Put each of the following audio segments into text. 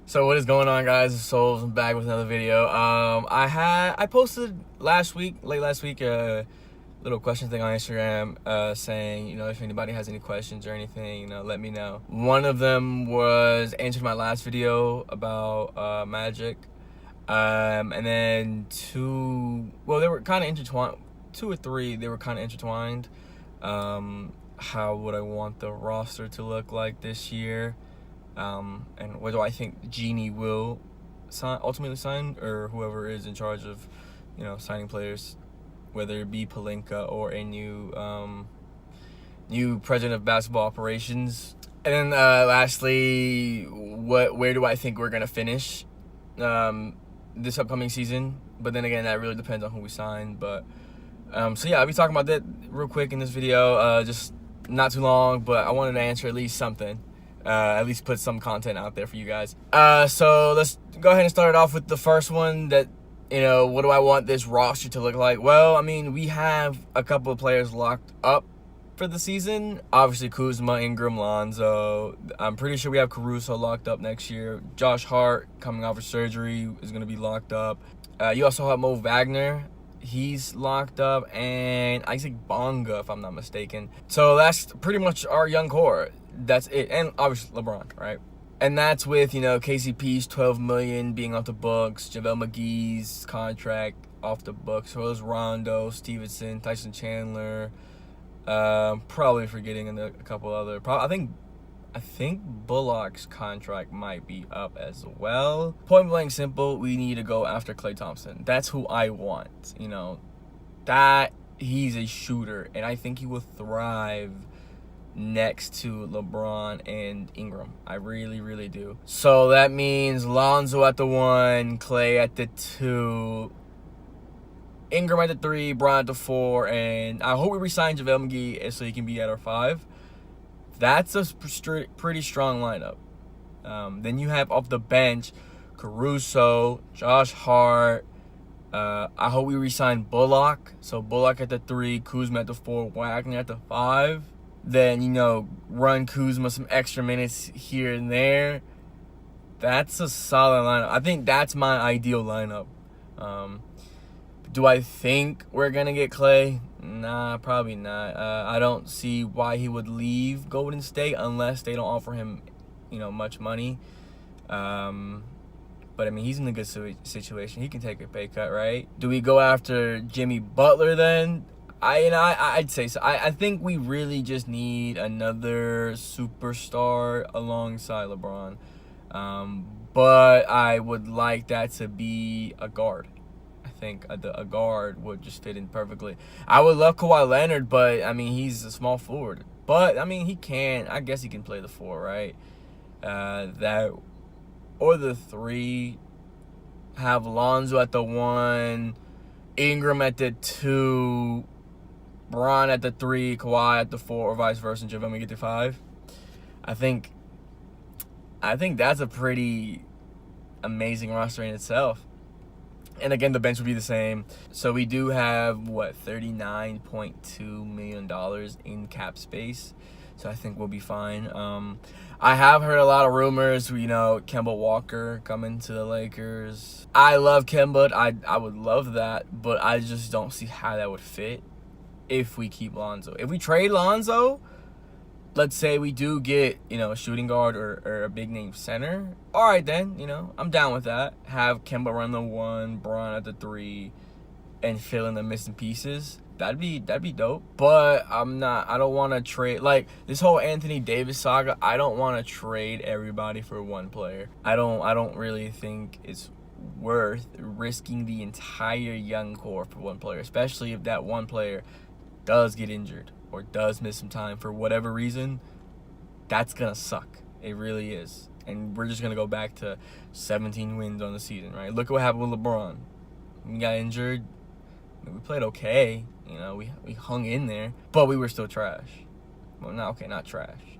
So what is going on, guys? It's Souls. I'm back with another video. I posted late last week, a little question thing on Instagram, saying, if anybody has any questions or anything, let me know. One of them was answered my last video about Magic, and then they were kind of intertwined. 2 or 3, they were kind of intertwined. How would I want the roster to look like this year? And what do I think Genie will ultimately sign, or whoever is in charge of, signing players, whether it be Pelinka or a new president of basketball operations. And then lastly, where do I think we're gonna finish this upcoming season? But then again, that really depends on who we sign. But so yeah, I'll be talking about that real quick in this video. Just not too long, but I wanted to answer at least something. At least put some content out there for you guys. So let's go ahead and start it off with the first one. That, what do I want this roster to look like? Well, I mean, we have a couple of players locked up for the season. Obviously, Kuzma, Ingram, Lonzo. I'm pretty sure we have Caruso locked up next year. Josh Hart, coming off of surgery, is going to be locked up. You also have Mo Wagner. He's locked up, and Isaac Bonga, if I'm not mistaken. So that's pretty much our young core. That's it. And obviously LeBron, right? And that's with, KCP's $12 million being off the books, JaVale McGee's contract off the books, so is Rondo, Stevenson, Tyson Chandler, probably forgetting a couple other. I think Bullock's contract might be up as well. Point blank simple, we need to go after Klay Thompson. That's who I want. That he's a shooter, and I think he will thrive next to LeBron and Ingram. I really, really do. So that means Lonzo at the 1, Klay at the 2, Ingram at the 3, Bron at the 4, and I hope we resign JaVale McGee so he can be at our 5. That's a pretty strong lineup. Then you have off the bench Caruso, Josh Hart. I hope we resign Bullock. So Bullock at the 3, Kuzma at the 4, Wagner at the 5. Then, run Kuzma some extra minutes here and there. That's a solid lineup. I think that's my ideal lineup. Do I think we're going to get Klay? Nah, probably not. I don't see why he would leave Golden State unless they don't offer him, much money. But, I mean, he's in a good situation. He can take a pay cut, right? Do we go after Jimmy Butler then? I'd say so. I think we really just need another superstar alongside LeBron. But I would like that to be a guard. I think a guard would just fit in perfectly. I would love Kawhi Leonard, but, I mean, he's a small forward. But, I mean, I guess he can play the 4, right? That or the 3. Have Lonzo at the 1, Ingram at the 2, Bron at the 3, Kawhi at the 4, or vice versa, and JaVale McGee at the 5. I think that's a pretty amazing roster in itself. And again, the bench would be the same. So we do have, $39.2 million in cap space. So I think we'll be fine. I have heard a lot of rumors, Kemba Walker coming to the Lakers. I love Kemba. I would love that, but I just don't see how that would fit if we keep Lonzo. If we trade Lonzo, let's say we do get, a shooting guard or a big name center. All right, then, I'm down with that. Have Kemba run the 1, Bron at the 3, and fill in the missing pieces. That'd be dope. But I don't want to trade, like, this whole Anthony Davis saga. I don't want to trade everybody for one player. I don't really think it's worth risking the entire young core for one player, especially if that one player does get injured or does miss some time for whatever reason. That's gonna suck. It really is. And we're just gonna go back to 17 wins on the season, right? Look at what happened with LeBron. He got injured. I mean, we played okay. We hung in there, but we were still trash. Well, not trash,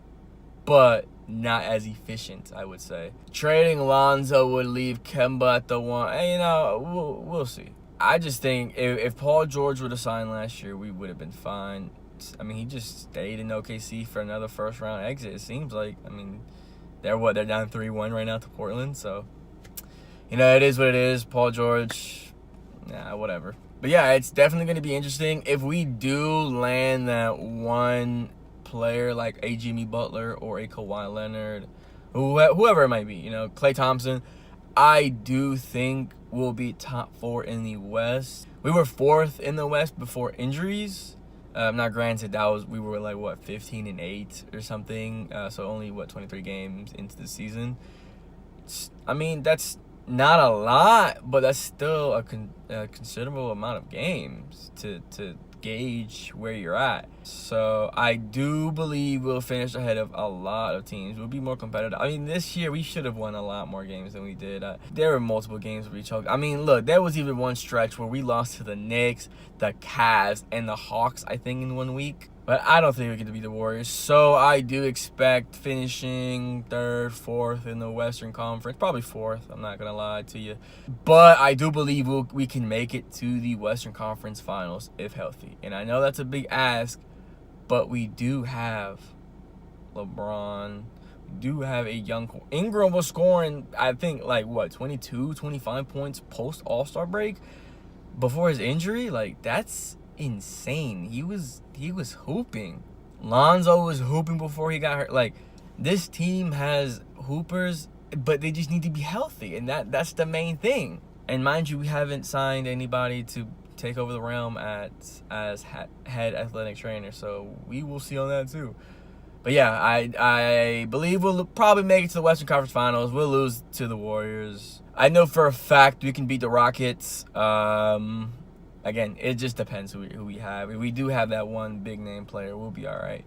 but not as efficient, I would say. Trading Lonzo would leave Kemba at the 1. And, we'll see. I just think if Paul George would have signed last year, we would have been fine. I mean, he just stayed in OKC for another first-round exit, it seems like. I mean, They're down 3-1 right now to Portland. So, it is what it is. Paul George, whatever. But yeah, it's definitely going to be interesting. If we do land that one player like a Jimmy Butler or a Kawhi Leonard, whoever it might be, Klay Thompson, I do think we'll be top 4 in the West. We were 4th in the West before injuries. Not granted, we were like 15-8 or something. So only 23 games into the season. That's not a lot, but that's still a considerable amount of games to gauge where you're at. So I do believe we'll finish ahead of a lot of teams. We'll be more competitive. This year we should have won a lot more games than we did. There were multiple games where we choked. Look, there was even one stretch where we lost to the Knicks, the Cavs, and the Hawks, I think, in 1 week. But I don't think we get to beat the Warriors. So I do expect finishing 3rd, 4th in the Western Conference. Probably 4th, I'm not going to lie to you. But I do believe we can make it to the Western Conference Finals if healthy. And I know that's a big ask, but we do have LeBron. We do have a young Ingram was scoring, I think, 22, 25 points post All-Star break before his injury. That's insane. He was hooping. Lonzo was hooping before he got hurt. This team has hoopers, but they just need to be healthy, and that's the main thing. And mind you, we haven't signed anybody to take over the realm as head athletic trainer, so we will see on that too. But yeah, I believe we'll probably make it to the Western Conference Finals. We'll lose to the Warriors. I know for a fact we can beat the Rockets. Again, it just depends who we have. If we do have that one big name player, we'll be all right.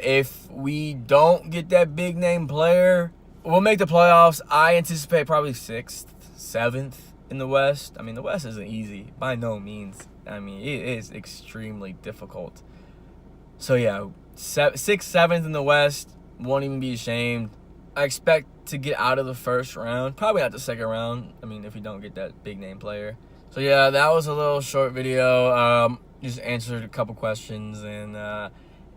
If we don't get that big name player, we'll make the playoffs. I anticipate probably 6th, 7th in the West. The West isn't easy by no means. It is extremely difficult. So yeah, 6th, 7th in the West, won't even be ashamed. I expect to get out of the first round, probably not the second round. If we don't get that big name player. So yeah, that was a little short video. Just answered a couple questions, and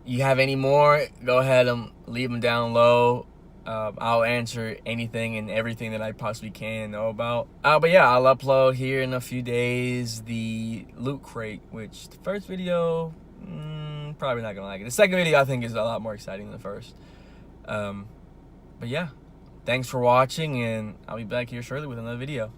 you have any more, go ahead and leave them down low. I'll answer anything and everything that I possibly can know about. But yeah, I'll upload here in a few days the Loot Crate, which the first video, probably not gonna like it. The second video I think is a lot more exciting than the first. But yeah, thanks for watching, and I'll be back here shortly with another video.